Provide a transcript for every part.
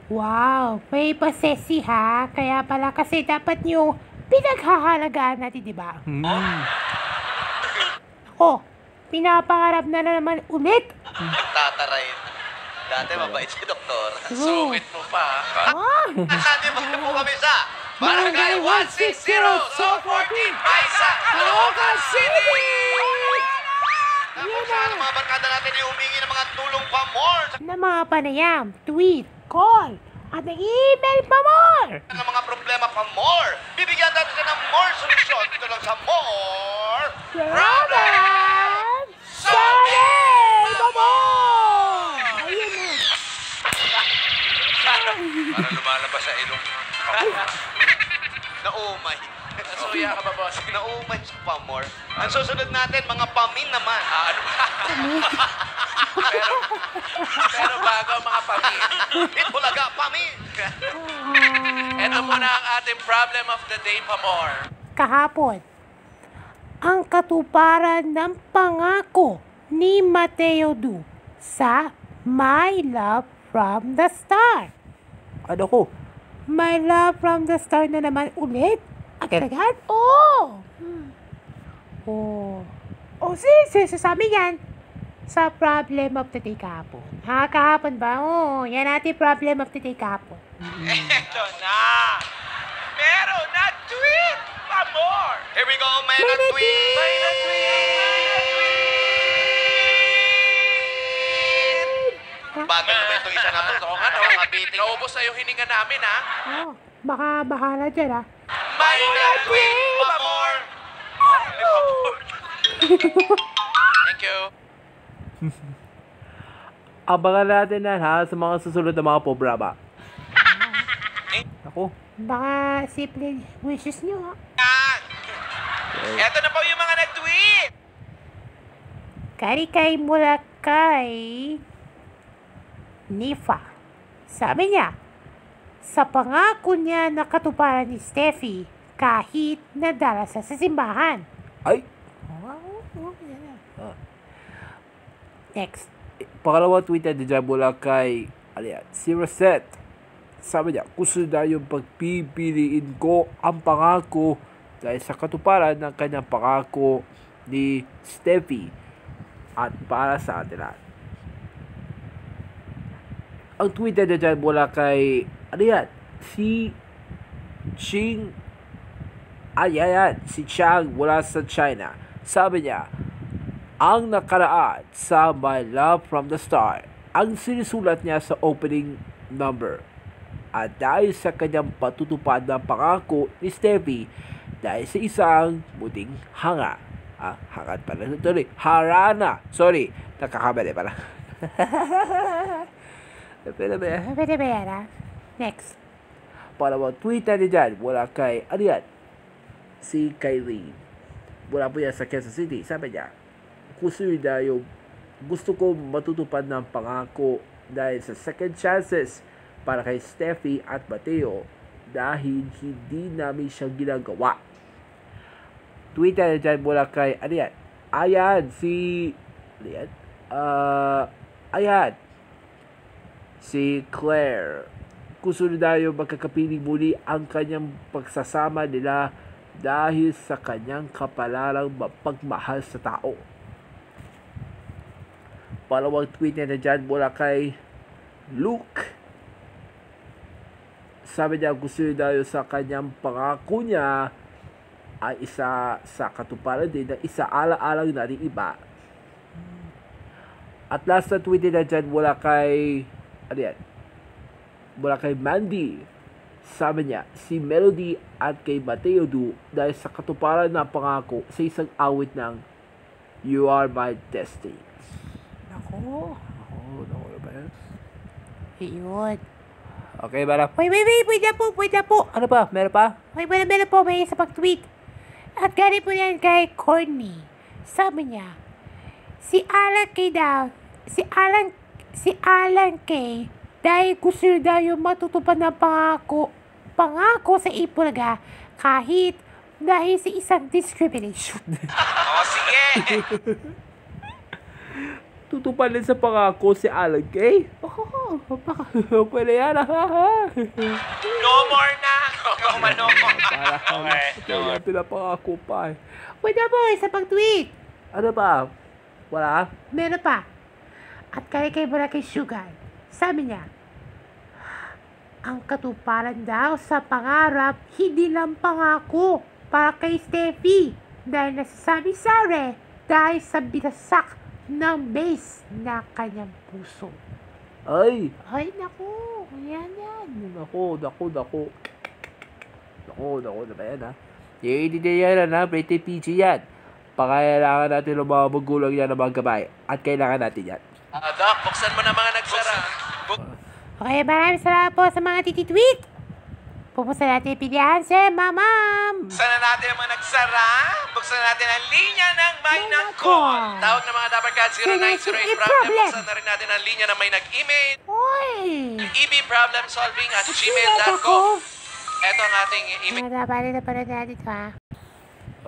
Wow, may pasesi ha. Kaya pala kasi dapat nyo pinaghahalagaan natin, di ba? Ako, pinapangarap na naman ulit. Nagtatarayin. Dati mabait si Doktor. Sungit mo pa. Nandito po kami sa Barangay 160, Zone 14, Paisa, Caloocan City! Tapos saan ang mga barkada natin ay humingi ng mga tulong pa more Na mga panayam, tweet, call, at email pa more. ng mga problema pa more. Bibigyan natin sila ng more solusyon dito lang sa More Problem! Solid! More! Ayun na. Para lumalabas sa ilong. Naumay. Nasuya ka ba, boss? Naumay sa pa more. Ang susunod natin, mga pamin naman. Ano ba? pero bago ang mga pamilya. Itbulaga, pamin! Ito muna ang ating problem of the day, Pamor. Kahapon, ang katuparan ng pangako ni Mateo Du sa My Love from the Star. Ano ko? My Love from the Star na naman ulit? Agad-agad? Oo! Oh. Oh, sasabi yan sa problem of the day kahapon. Ha, kahapon ba? Oo, yan natin problem of the day kahapon. Ito na! Meron na tweet, Pamor! Here we go, may na-tweet! May na-tweet! Bagal naman itong isa na to. Oo nga, Nakakabiting. naubos na yung hininga namin, ha? Oh, baka bahala dyan, ha? May na-tweet, Pamor! Thank you. Abangan natin yan ha sa mga susunod na mga programa. Ako. Baka simple wishes nyo, ha? Ito na po yung mga nag-tweet! Karikay mula kay Nifa. Sabi niya, sa pangako niya na katuparan ni Steffi kahit nadala sa simbahan. Ay! Next. Pangalawang tweet na dyan mula kay si Rosette. Sabi niya, gusto na yung pagpipiliin ko ang pangako dahil sa katuparan ng kanyang pangako ni Steffi at para sa atin lahat. Ang tweet na dyan mula kay si Ching si Chang mula sa China. Sabi niya, ang nakaraan sa My Love from the Star ang sinusulat niya sa opening number. At dahil sa kanyang patutupad ng pangako ni Steffi dahil sa isang muting hanga. Hangad pala. Harana. Sorry, nakakamali pala. Pwede ba yan, ha? Next. Pangalawang tweet na dyan mula kay si Kylie. Mula po yan sa Quezon City. Sabi niya, gusto ko matutupad ng pangako dahil sa second chances para kay Steffi at Mateo dahil hindi namin siya ginagawa. Tweet na dyan mula kay si Claire. Gusto na yung magkakapiling muli ang kanyang pagsasama nila dahil sa kanyang kapalarang mapagmahal sa tao. Palawang tweet na dyan mula kay Luke. Sabi niya gusto na yung sa kanyang pangako niya ay isa sa katuparan din na isaala-alang na rin iba. At last na tweet na dyan mula kay mula kay Mandy. Sabi niya, si Melody at kay Mateo Du dahil sa katuparan na pangako sa isang awit ng You Are My Destiny. Ako. Naku ba yan? Ayun. Okay, Bara. Wait, pwede na po. Ano pa? Meron pa? Wait, meron po, may isa pang tweet. At galing po yan kay Courtney. Sabi niya, si Alan Kay, dahil gusto daw yung matutupad ng pangako sa Ipulaga kahit dahil sa isang discrimination. O, sige! Tutuparin sa pangako si Alan Kay? Oo, baka pwede yan. No more na! No more. Kaya pinapangako pa eh. Wala po, isa pang tweet. Ano ba? Wala? Meron pa. At kay mula kay Sugar. Sabi niya, ang katuparan daw sa pangarap, hindi lang pangako para kay Steffi. Dahil nasasabi Sare, dahil sa binasak ng base na kanyang puso. Ay! Ay, naku. Yan. Naku na ba yan ha? Hindi na yan ha, rated PG yan. Pakailangan natin ng mga magulang yan ng mga gabay. At kailangan natin yan. Doc, buksan mo na mga nagsara. Okay, maraming salamat po sa mga tititweet. Pupusan natin yung pilihan si Mamam. Buksan na natin ang mga nagsara. Buksan natin ang linya ng may nag-call. Tawag ng mga Dapper Cats 0908 problem. Buksan na rin natin ang linya ng may nag-email. Oy! ebproblemsolving@gmail.com. Ito ang ating email. Mga dapat na pala natin ito ha.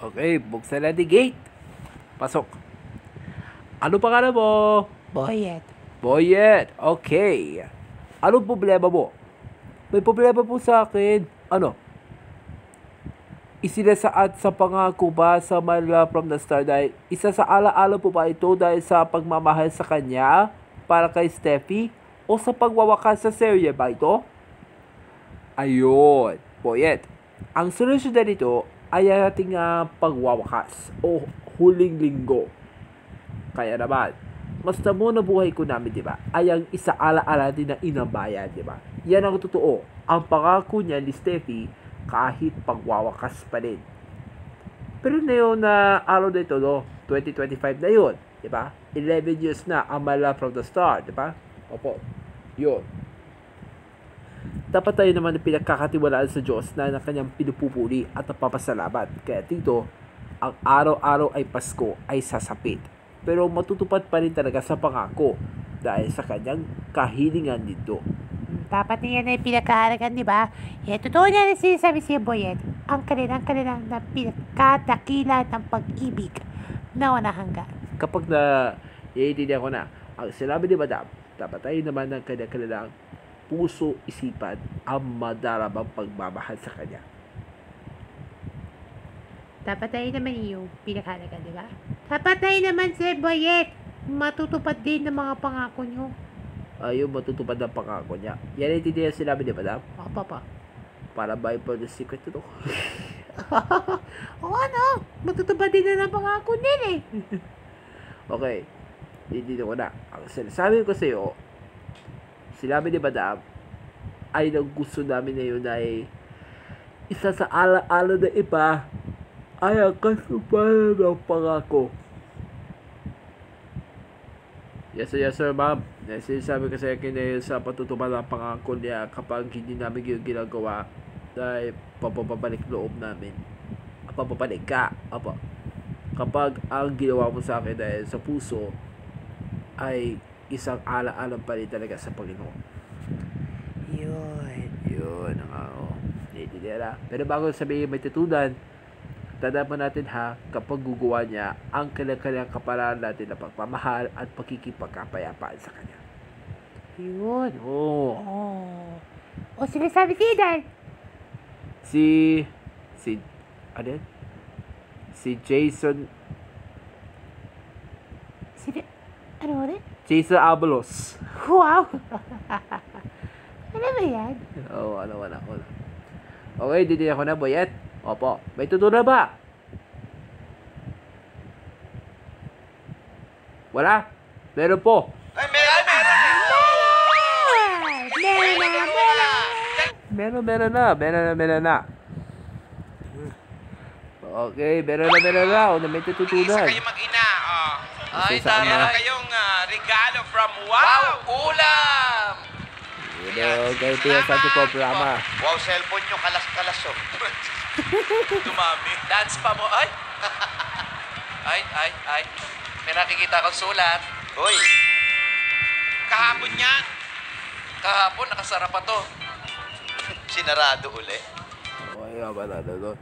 Okay, buksan natin gate. Pasok. Ano pangalan mo? Boyet. Boyet. Okay. Anong problema mo? May problema po sa akin. Ano? Isinasaad sa pangako ba sa My Love from the Start dahil isa sa alaala po ba ito dahil sa pagmamahal sa kanya para kay Steffi o sa pagwawakas sa serye ba ito? Ayun. Boyet. Ang solusyon na nito ay ating pagwawakas o huling linggo. Kaya naman, basta mo na buhay ko namin, di ba? Ay ang isa ala-ala din ng inambayan, di ba? Yan ang totoo. Ang pangako niya ni Steffi kahit pagwawakas pa rin. Pero na yun na araw na ito, no? 2025 na yun, di ba? 11 years na ang My Love from the Start, di ba? Opo, yun. Dapat tayo naman na pinagkakatiwalaan sa Diyos na kanyang pinupupuri at napapasalamat. Kaya dito, ang araw-araw ay Pasko ay sasapit. Pero matutupad pa rin talaga sa pangako dahil sa kanyang kahilingan dito. Dapat niya na yung pinakahalagan, di ba? Totoo niya na sinasabi si Boyet. Ang kanilang na pinakadakila ng pag-ibig na walang hanggan. Kapag na iintindihan ko na, ang sinabi ni Madam, dapat tayo naman ng kanilang puso, isipan, ang madarabang pagmamahal sa kanya. Dapat tayo naman yung pinakahalaga, di ba? Dapat tayo naman si Boyet. Matutupad din ng mga pangako nyo. Ayun, matutupad ang pangako niya. Yan ang itindihan sinabi ni Madam. Papa. Para Bible the secret ito. O ano? Matutupad din na ng pangako nila eh. Okay. Hindi ko na. Ang sinasabi ko sa iyo, sinabi ni Madam, ay nang gusto namin na yun ay isa sa ala-ala na iba ay ang kasubayan ng pangako. Yes sir, ma'am. Sinasabi ko sa akin na sa patutupad ng pangako niya kapag hindi namin yung ginagawa dahil papapabalik loob namin. Papapalik ka. Apa. Kapag ang ginawa mo sa akin dahil sa puso ay isang ala-alang pa rin talaga sa Panginoon. Yun ang Pero bago sabihin may tutunan, tandaan mo natin ha, kapag gugawa niya ang kanyang kapalaran natin na pagmamahal at pagkikipagkapayapaan sa kanya. Yun. Oo. O sinasabi si Idan. Ano yan? Si Jason Ano ulit? Jason Abalos. Wow! Ano ba yan? Oo, wala. Okay, dito ako na, Boyet. Opo. May tutunan ba? Wala? Meron po. Ay, meron! Meron na. Okay, meron na. O na may tutunan. Isa kayo mag-ina. Oh. Ay, Isa tama. na. Meron kayong regalo from Wow Ulam! Okay, ito yung sa ating programa. Wow, cellphone nyo, kalas-kalas oh. Dumami. Dance pa mo. Ay! Ay. May nakikita kong sulat. Hoy, Kahapon yan. Kahapon, nakasara pa to. sinarado uli. Okay, wala na doon.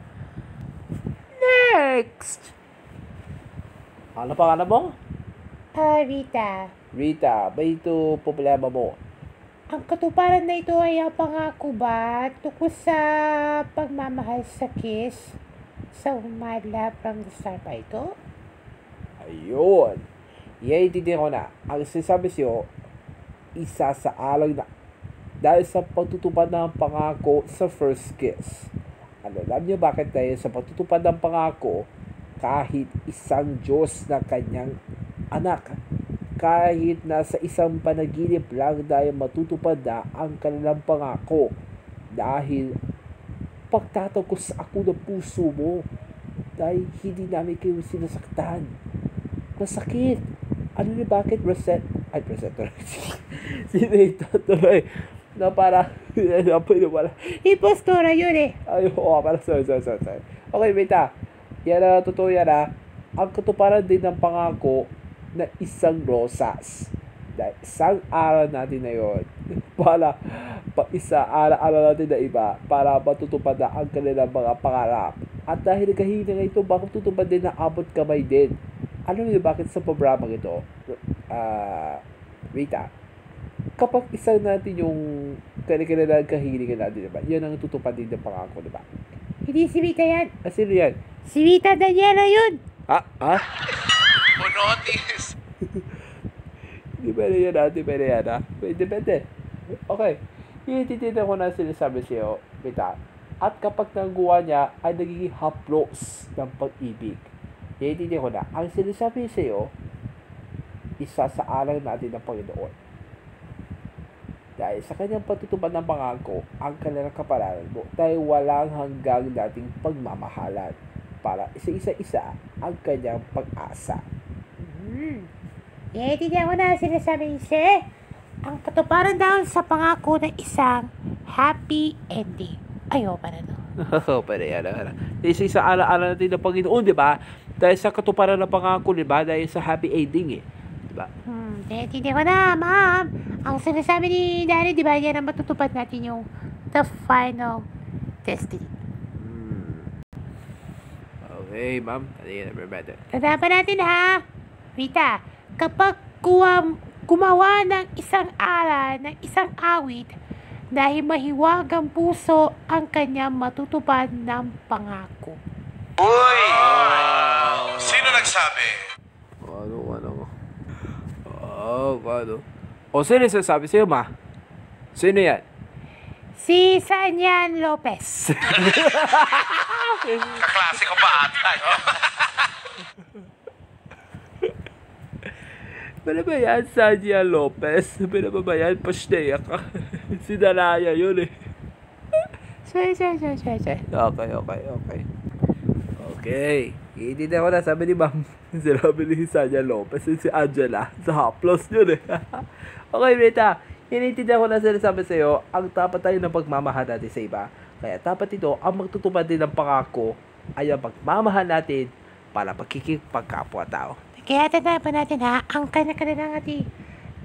Next! Ano pangalan mo? Rita, Rita, ba ito problema mo? ang katuparan na ito ay ang pangako ba tungkol sa pagmamahal sa kiss sa My Love from the Start ba ito? Ayun. Iintindihan ko na. Ang sinasabi sa'yo, isa sa alang na dahil sa pagtutupad ng pangako sa first kiss. Alam niyo bakit dahil sa pagtutupad ng pangako, kahit isang Diyos na kanyang anak, kahit nasa isang panaginip lang dahil matutupad na ang kanilang pangako. Dahil pagtatagos ako ng puso mo, dahil hindi namin kayo sinasaktan. Masakit. Ano niyo bakit Rosette? Ay, Rosette. Sino ito tuloy? Na para, wala. Impostora yun eh. Ay, oo, para sorry. Okay, Rita. Yan na, totoo yan ha. Ang katuparan din ng pangako na isang rosas. Dahil isang araw natin na yun, para araw natin na iba, para matutupad na ang kanilang mga pangarap. At dahil nagkahiling ito, bakit tutupad din na abot kamay din? Alam niyo bakit sa programang ito, Rita? Kapag isang natin yung kanilang kahilingan natin, diba? Yan ang tutupad din ng pangako, diba? Hindi si Rita yan. Sino yan? Si Rita Daniela yun. Ha? Punotis. Hindi pwede yan natin, pwede yan ha? Depende. Okay. Iintindihan ko na sinasabi sa'yo, Rita. At kapag nangguwa niya, ay nagiging haplos ng pag-ibig. Iintindihan ko na. Ang sinasabi sa'yo, isa sa alang natin ng Panginoon. Dahil sa kanyang patutupad ng pangako, ang kanilang kapalaran mo, dahil walang hanggang dating pagmamahalan para isa-isa ang kanyang pag-asa. Iintindihan ko na sinasabi ni Sir, ang katuparan daw sa pangako ng isang happy ending. Ayaw pa na no. Pwede yan. Isa ala-ala natin ng Panginoon, di ba? Dahil sa katuparan ng pangako, di ba? Dahil sa happy ending, di ba? Iintindihan ko na, ma'am. Ang sinasabi ni Daddy, di ba, yan ang matutupad natin yung the final destiny. Okay, ma'am. Tandaan natin ha, Rita, kapag gumawa ng isang aral, ng isang awit, dahil mahiwagang puso ang kanyang matutupad ng pangako. Uy! Sino nagsabi? Ano? O, sino yung sasabi sa'yo, ma? Sino yan? Si Sanyan Lopez. Kaklase ko pa ata. Pwede ba yan, Sanya Lopez? Pwede ba yan, Pastea ka? Si Danaya yun eh. Sorry. Okay. Hindi na ako na, sabi ni ma'am. Sinabi ni Sanya Lopez, si Angela. Sa haplos yun eh. Okay, Rita. Inintindihan ko na sinasabi sa'yo, ang dapat tayo ng pagmamahal natin sa iba. Kaya dapat ito, ang magtutupad din ng pangako ay ang pagmamahal natin para pagkikipagkapwa-tao. Kaya tandaan pa natin ha, ang kanya-kanya natin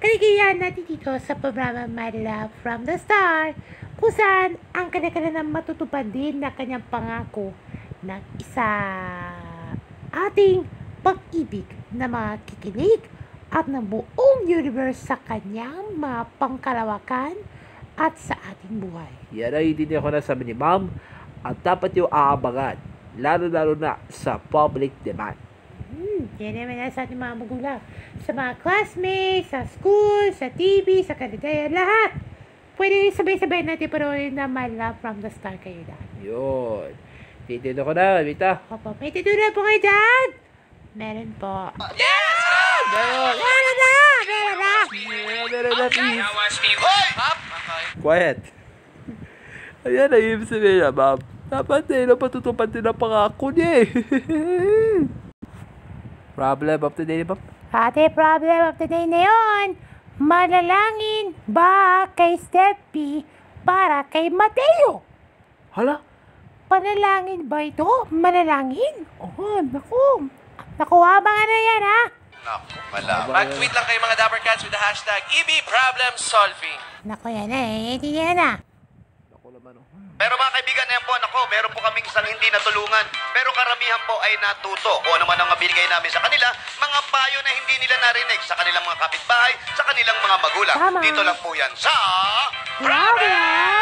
kaligayahan natin dito sa programa My Love from the Start, kung saan ang kanya-kanya matutupad din na kanyang pangako ng isa ating pag-ibig na makikinig at ng buong universe sa kanyang mga pangkalawakan at sa ating buhay. Yan ay hindi ko na sabi ni ma'am at dapat yung aabangan, lalo-lalo na sa public demand. Yan naman yan sa ating mga magulang, sa mga classmates, sa school, sa TV, sa kalidaya, lahat. Pwede sabay-sabay natin panoorin na My Love from the Start kayo dyan. Yun. Titignan ko na, Rita. Opo, may tituloy po kayo dyan? Meron po. Yes! Meron na, please. Hoy! Quiet. Ayan, ay ibig sabihin na, ma'am. Dapat na patutupad din ang pangako niya eh. Problem of the day, ma'am? Ate, problem of the day na yun. Manalangin ba kay Steffi para kay Mateo? Hala? Panalangin ba ito? Manalangin? Oh, naku. Nakuha ba nga na yan, ha? Naku, malaman. Mag-tweet lang kayo mga Dapper Cats with the hashtag EB Problem Solving. Naku, yan na eh. Hindi yan na. Naku naman. Oh. Pero mga kaibigan, ayan po, nako, meron po kaming isang hindi natulungan. Pero karamihan po ay natuto. Kung ano man ang mabinigay namin sa kanila, mga payo na hindi nila narinig sa kanilang mga kapitbahay, sa kanilang mga magulang. Tama. Dito lang po yan sa... Brother!